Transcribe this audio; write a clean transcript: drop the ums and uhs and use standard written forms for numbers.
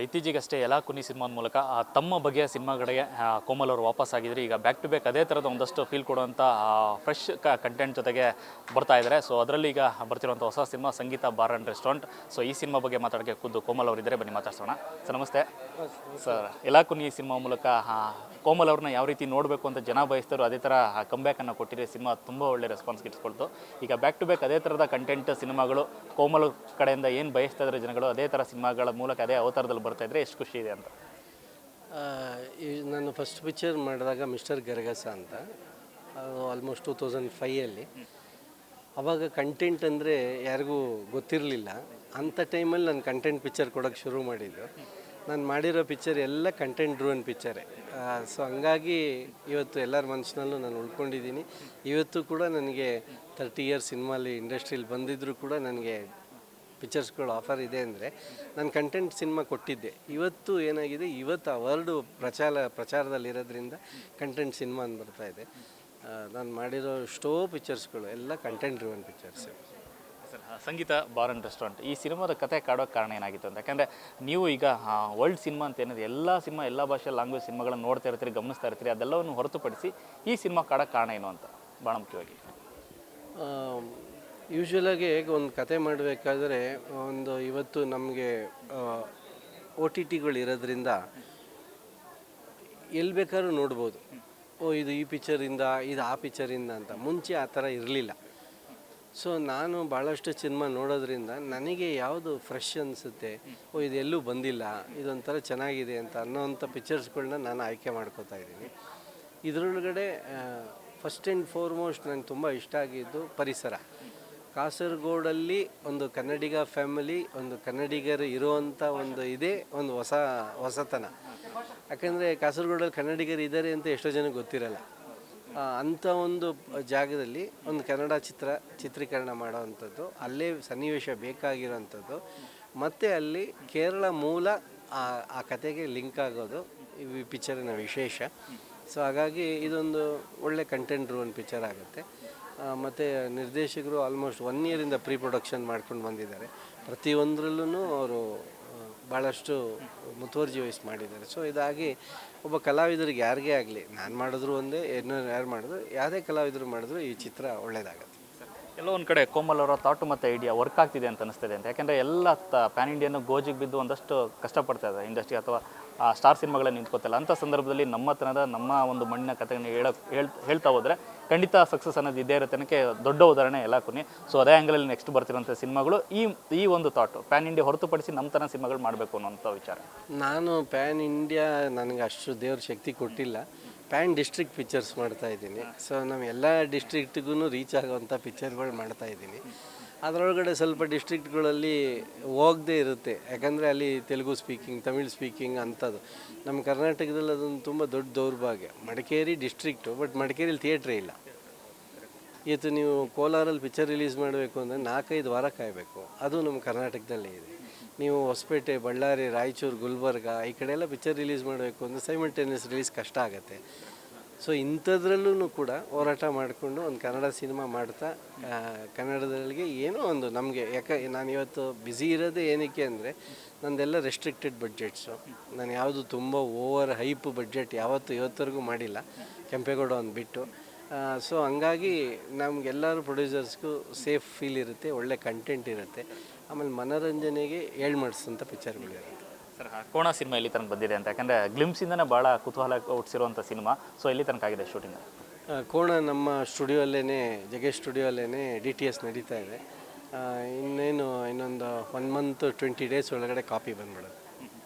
ಇತ್ತೀಚೆಗಷ್ಟೇ ಎಲಾ ಕುನಿ ಸಿನಿಮಾದ ಮೂಲಕ ತಮ್ಮ ಬಗೆಯ ಸಿನಿಮಾಗಳಿಗೆ ಕೋಮಲ್ ಅವರು ವಾಪಸ್ ಆಗಿದ್ರು. ಈಗ ಬ್ಯಾಕ್ ಟು ಬ್ಯಾಕ್ ಅದೇ ಥರದ ಒಂದಷ್ಟು ಫೀಲ್ ಕೊಡುವಂಥ ಫ್ರೆಶ್ ಕಂಟೆಂಟ್ ಜೊತೆಗೆ ಬರ್ತಾ ಇದ್ದಾರೆ. ಸೊ ಅದರಲ್ಲಿ ಈಗ ಬರ್ತಿರುವಂಥ ಹೊಸ cinema Sangeetha bar and restaurant. So ಈ ಸಿನಿಮಾ ಬಗ್ಗೆ ಮಾತಾಡೋಕ್ಕೆ ಖುದ್ದು ಕೋಮಲ್ ಅವರಿದ್ದಾರೆ, ಬನ್ನಿ ಮಾತಾಡ್ಸೋಣ. ಸರ್ ನಮಸ್ತೆ. ಸರ್ ಎಲಾ ಕುನಿ ಸಿನಿಮಾ ಮೂಲಕ ಕೋಮಲ್ ಅವ್ರನ್ನ ಯಾವ ರೀತಿ ನೋಡಬೇಕು ಅಂತ ಜನ ಬಯಸ್ತಾರೋ ಅದೇ ಥರ ಕಂಬ್ಯಾಕನ್ನು ಕೊಟ್ಟಿರೋ ಸಿನಿಮಾ ತುಂಬ ಒಳ್ಳೆ ರೆಸ್ಪಾನ್ಸ್ ಗಿಟ್ಸ್ಕೊಳ್ತು. ಈಗ ಬ್ಯಾಕ್ ಟು ಬ್ಯಾಕ್ ಅದೇ ಥರದ ಕಂಟೆಂಟ್ ಸಿನಿಮಾಗಳು ಕೋಮಲ್ ಕಡೆಯಿಂದ ಏನು ಬಯಸ್ತಾ ಇದ್ದಾರೆ ಜನಗಳು, ಅದೇ ಥರ ಸಿನಿಮಾಗಳ ಮೂಲಕ ಅದೇ ಅವತಾರದಲ್ಲಿ ಬರ್ತಾಯಿದ್ರೆ ಎಷ್ಟು ಖುಷಿ ಇದೆ ಅಂತ. ನಾನು ಫಸ್ಟ್ ಪಿಕ್ಚರ್ ಮಾಡಿದಾಗ ಮಿಸ್ಟರ್ ಗರಗಸ ಅಂತ, ಅದು ಆಲ್ಮೋಸ್ಟ್ 2005 ಆವಾಗ ಕಂಟೆಂಟ್ ಅಂದರೆ ಯಾರಿಗೂ ಗೊತ್ತಿರಲಿಲ್ಲ. ಅಂಥ ಟೈಮಲ್ಲಿ ನಾನು ಕಂಟೆಂಟ್ ಪಿಕ್ಚರ್ ಕೊಡೋಕ್ಕೆ ಶುರು ಮಾಡಿದ್ದು. ನಾನು ಮಾಡಿರೋ ಪಿಕ್ಚರ್ ಎಲ್ಲ ಕಂಟೆಂಟ್ ಡ್ರೂವನ್ ಪಿಕ್ಚರೇ. ಸೊ ಹಂಗಾಗಿ ಇವತ್ತು ಎಲ್ಲರ ಮನಸ್ಸಿನಲ್ಲೂ ನಾನು ಉಳ್ಕೊಂಡಿದ್ದೀನಿ. ಇವತ್ತು ಕೂಡ ನನಗೆ 30 ಇಯರ್ಸ್ ಸಿನಿಮಾಲಿ ಇಂಡಸ್ಟ್ರಿಯಲ್ಲಿ ಬಂದಿದ್ದರೂ ಕೂಡ ನನಗೆ ಪಿಕ್ಚರ್ಸ್ಗಳು ಆಫರ್ ಇದೆ ಅಂದರೆ ನಾನು ಕಂಟೆಂಟ್ ಸಿನಿಮಾ ಕೊಟ್ಟಿದ್ದೆ. ಇವತ್ತು ಏನಾಗಿದೆ, ಇವತ್ತು ಆ ವರ್ಡು ಪ್ರಚಾರದಲ್ಲಿರೋದ್ರಿಂದ ಕಂಟೆಂಟ್ ಸಿನಿಮಾ ಅಂತ ಬರ್ತಾಯಿದೆ. ನಾನು ಮಾಡಿರೋ ಎಷ್ಟೋ ಪಿಕ್ಚರ್ಸ್ಗಳು ಎಲ್ಲ content driven pictures. Sir, Sangeetha bar and restaurant ಈ ಸಿನಿಮಾದ ಕತೆ ಕಾಡೋಕ್ಕೆ ಕಾರಣ ಏನಾಗಿತ್ತು ಅಂತ? ಯಾಕಂದರೆ ನೀವು ಈಗ ವರ್ಲ್ಡ್ ಸಿನಿಮಾ ಅಂತ ಏನಿದೆ, ಎಲ್ಲ ಸಿನಿಮಾ ಎಲ್ಲ ಭಾಷೆ ಲ್ಯಾಂಗ್ವೇಜ್ ಸಿನಿಮಾಗಳನ್ನು ನೋಡ್ತಾ ಇರ್ತೀರಿ, ಗಮನಿಸ್ತಾ ಇರ್ತೀರಿ, ಅದೆಲ್ಲವನ್ನು ಹೊರತುಪಡಿಸಿ ಈ ಸಿನಿಮಾ ಕಾಡೋಕ್ಕೆ ಕಾರಣ ಏನು ಅಂತ ಭಾಳ ಮುಖ್ಯವಾಗಿ. ಯೂಶ್ವಲಾಗಿ ಒಂದು ಕತೆ ಮಾಡಬೇಕಾದ್ರೆ ಇವತ್ತು ನಮಗೆ OTTಗಳು ಇರೋದ್ರಿಂದ ಎಲ್ಲಿ ಬೇಕಾದ್ರೂ ನೋಡ್ಬೋದು. ಇದು ಈ ಪಿಕ್ಚರಿಂದ, ಇದು ಆ ಪಿಕ್ಚರಿಂದ ಅಂತ. ಮುಂಚೆ ಆ ಥರ ಇರಲಿಲ್ಲ. ಸೊ ನಾನು ಭಾಳಷ್ಟು ಸಿನಿಮಾ ನೋಡೋದ್ರಿಂದ ನನಗೆ ಯಾವುದು ಫ್ರೆಶ್ ಅನಿಸುತ್ತೆ, ಇದೆಲ್ಲೂ ಬಂದಿಲ್ಲ, ಇದೊಂಥರ ಚೆನ್ನಾಗಿದೆ ಅಂತ ಅನ್ನೋವಂಥ ಪಿಕ್ಚರ್ಸ್ಗಳನ್ನ ನಾನು ಆಯ್ಕೆ ಮಾಡ್ಕೋತಾ ಇದ್ದೀನಿ. ಇದರೊಳಗಡೆ ಫಸ್ಟ್ ಆ್ಯಂಡ್ ಫಾರ್ಮೋಸ್ಟ್ ನನಗೆ ತುಂಬ ಇಷ್ಟ ಆಗಿದ್ದು ಪರಿಸರ. ಕಾಸರಗೋಡಲ್ಲಿ ಒಂದು ಕನ್ನಡಿಗ ಫ್ಯಾಮಿಲಿ, ಒಂದು ಕನ್ನಡಿಗರು ಇರುವಂಥ ಒಂದು ಹೊಸತನ. ಯಾಕಂದರೆ ಕಾಸರಗೋಡಲ್ಲಿ ಕನ್ನಡಿಗರು ಇದ್ದಾರೆ ಅಂತ ಎಷ್ಟೋ ಜನಕ್ಕೆ ಗೊತ್ತಿರಲ್ಲ. ಅಂಥ ಒಂದು ಜಾಗದಲ್ಲಿ ಒಂದು ಕನ್ನಡ ಚಿತ್ರೀಕರಣ ಮಾಡೋವಂಥದ್ದು, ಅಲ್ಲೇ ಸನ್ನಿವೇಶ ಬೇಕಾಗಿರೋವಂಥದ್ದು, ಮತ್ತು ಅಲ್ಲಿ ಕೇರಳ ಮೂಲ ಆ ಕತೆಗೆ ಲಿಂಕ್ ಆಗೋದು ಈ ಪಿಕ್ಚರಿನ ವಿಶೇಷ. ಸೊ ಹಾಗಾಗಿ ಇದೊಂದು ಒಳ್ಳೆ ಕಂಟೆಂಟ್ ಡ್ರಿವನ್ ಪಿಕ್ಚರ್ ಆಗುತ್ತೆ. ಮತ್ತು ನಿರ್ದೇಶಕರು ಆಲ್ಮೋಸ್ಟ್ 1 ಇಯರಿಂದ ಪ್ರೀ ಪ್ರೊಡಕ್ಷನ್ ಮಾಡ್ಕೊಂಡು ಬಂದಿದ್ದಾರೆ. ಪ್ರತಿಯೊಂದರಲ್ಲೂ ಅವರು ಭಾಳಷ್ಟು ಮುತುವರ್ಜಿ ವಹಿಸಿ ಮಾಡಿದ್ದಾರೆ. ಸೊ ಇದಾಗಿ ಒಬ್ಬ ಕಲಾವಿದರಿಗೆ ಯಾರಿಗೇ ಆಗಲಿ, ನಾನು ಮಾಡಿದ್ರು ಒಂದೇ, ಯಾರು ಮಾಡಿದ್ರು, ಯಾವುದೇ ಕಲಾವಿದರು ಮಾಡಿದ್ರು ಈ ಚಿತ್ರ ಒಳ್ಳೆಯದಾಗುತ್ತೆ. ಎಲ್ಲೋ ಒಂದು ಕಡೆ ಕೋಮಲ್ ಅವರ ಥಾಟು ಮತ್ತು ಐಡಿಯಾ ವರ್ಕ್ ಆಗ್ತಿದೆ ಅಂತ ಅನಿಸ್ತದೆ ಅಂತ. ಯಾಕೆಂದರೆ ಎಲ್ಲ ಪ್ಯಾನ್ ಇಂಡಿಯನ್ನು ಗೋಜಿಗೆ ಬಿದ್ದು ಒಂದಷ್ಟು ಕಷ್ಟಪಡ್ತಾ ಇದೆ ಇಂಡಸ್ಟ್ರಿ, ಅಥವಾ ಸ್ಟಾರ್ ಸಿನಿಮಾಗಳನ್ನ ನಿಂತ್ಕೋತಿಲ್ಲ. ಅಂಥ ಸಂದರ್ಭದಲ್ಲಿ ನಮ್ಮ ಒಂದು ಮಣ್ಣಿನ ಕಥೆಯನ್ನು ಹೇಳ್ತಾ ಹೋದರೆ ಖಂಡಿತ ಸಕ್ಸಸ್ ಅನ್ನೋದು ಇದ್ದೇ ಇರುತ್ತೆ ಅನ್ನೋಕ್ಕೆ ದೊಡ್ಡ ಉದಾಹರಣೆ ಎಲಾ ಕುನಿ. ಸೊ ಅದೇ ಆ್ಯಂಗಲಲ್ಲಿ ನೆಕ್ಸ್ಟ್ ಬರ್ತಿರೋಂಥ ಸಿನಿಮಾಗಳು ಈ ಒಂದು ಥಾಟು ಪ್ಯಾನ್ ಇಂಡಿಯಾ ಹೊರತುಪಡಿಸಿ ನಮ್ಮ ಥರ ಸಿನಿಮಾಗಳು ಮಾಡಬೇಕು ಅನ್ನೋಂಥ ವಿಚಾರ. ನಾನು ಪ್ಯಾನ್ ಇಂಡಿಯಾ ನನಗೆ ಅಷ್ಟು ದೇವ್ರ ಶಕ್ತಿ ಕೊಟ್ಟಿಲ್ಲ. ಪ್ಯಾನ್ ಡಿಸ್ಟ್ರಿಕ್ಟ್ ಪಿಕ್ಚರ್ಸ್ ಮಾಡ್ತಾಯಿದ್ದೀನಿ. ಸೊ ನಮ್ಮ ಎಲ್ಲ ಡಿಸ್ಟ್ರಿಕ್ಟಿಗೂ ರೀಚ್ ಆಗೋವಂಥ ಪಿಕ್ಚರ್ಗಳು ಮಾಡ್ತಾಯಿದ್ದೀನಿ. ಅದರೊಳಗಡೆ ಸ್ವಲ್ಪ ಡಿಸ್ಟ್ರಿಕ್ಟ್ಗಳಲ್ಲಿ ಹೋಗದೇ ಇರುತ್ತೆ, ಯಾಕಂದರೆ ಅಲ್ಲಿ ತೆಲುಗು ಸ್ಪೀಕಿಂಗ್, ತಮಿಳ್ ಸ್ಪೀಕಿಂಗ್ ಅಂಥದ್ದು. ನಮ್ಮ ಕರ್ನಾಟಕದಲ್ಲಿ ಅದೊಂದು ತುಂಬ ದೊಡ್ಡ ದೌರ್ಭಾಗ್ಯ. ಮಡಿಕೇರಿ ಡಿಸ್ಟ್ರಿಕ್ಟು, ಬಟ್ ಮಡಿಕೇರಿಲಿ ಥಿಯೇಟ್ರೇ ಇಲ್ಲ. ಇವತ್ತು ನೀವು ಕೋಲಾರಲ್ಲಿ ಪಿಕ್ಚರ್ ರಿಲೀಸ್ ಮಾಡಬೇಕು ಅಂದರೆ 4-5 ವಾರ ಕಾಯಬೇಕು. ಅದು ನಮ್ಮ ಕರ್ನಾಟಕದಲ್ಲೇ ಇದೆ. ನೀವು ಹೊಸಪೇಟೆ, ಬಳ್ಳಾರಿ, ರಾಯಚೂರು, ಗುಲ್ಬರ್ಗ ಈ ಕಡೆ ಎಲ್ಲ ಪಿಕ್ಚರ್ ರಿಲೀಸ್ ಮಾಡಬೇಕು ಅಂದರೆ ಸೈಮಲ್ಟೇನಿಯಸ್ ರಿಲೀಸ್ ಕಷ್ಟ ಆಗುತ್ತೆ. ಸೊ ಇಂಥದ್ರಲ್ಲೂ ಕೂಡ ಹೋರಾಟ ಮಾಡಿಕೊಂಡು ಒಂದು ಕನ್ನಡ ಸಿನಿಮಾ ಮಾಡ್ತಾ ಕನ್ನಡದಲ್ಲಿಗೆ ಏನೋ ಒಂದು ನಮಗೆ, ನಾನು ಇವತ್ತು ಬ್ಯುಸಿ ಇರೋದೇ ಏನಕ್ಕೆ ಅಂದರೆ ನಂದೆಲ್ಲ ರೆಸ್ಟ್ರಿಕ್ಟೆಡ್ ಬಡ್ಜೆಟ್ಸು. ನಾನು ಯಾವುದು ತುಂಬ ಓವರ್ ಹೈಪ್ ಬಡ್ಜೆಟ್ ಇವತ್ತವರೆಗೂ ಮಾಡಿಲ್ಲ, ಕೆಂಪೇಗೌಡ ಒಂದು ಬಿಟ್ಟು. ಸೊ ಹಂಗಾಗಿ ನಮಗೆಲ್ಲರೂ ಪ್ರೊಡ್ಯೂಸರ್ಸ್ಗೂ ಸೇಫ್ ಫೀಲ್ ಇರುತ್ತೆ, ಒಳ್ಳೆ ಕಂಟೆಂಟ್ ಇರುತ್ತೆ, ಆಮೇಲೆ ಮನೋರಂಜನೆಗೆ ಮಾಡಿಸೋಂಥ ಪಿಕ್ಚರ್ಗಳಿರುತ್ತೆ. ಸರ್, ಕೋಣ ಸಿನಿಮಾ ಇಲ್ಲಿ ತನಕ ಬಂದಿದೆ ಅಂತ, ಯಾಕಂದರೆ ಗ್ಲಿಮ್ಸಿಂದನೇ ಭಾಳ ಕುತೂಹಲ ಹುಟ್ಟಿಸಿರುವಂಥ ಸಿನಿಮಾ. ಸೊ ಇಲ್ಲಿ ತನಕ ಆಗಿದೆ ಶೂಟಿಂಗ್? ಕೋಣ ನಮ್ಮ ಸ್ಟುಡಿಯೋಲ್ಲೇ, ಜಗೇಶ್ ಸ್ಟುಡಿಯೋಲ್ಲೇ DTS ನಡೀತಾ ಇದೆ. ಇನ್ನೊಂದು 1 ಮಂತ್ 20 ಡೇಸ್ ಒಳಗಡೆ ಕಾಪಿ ಬಂದ್ಬಿಡೋದು.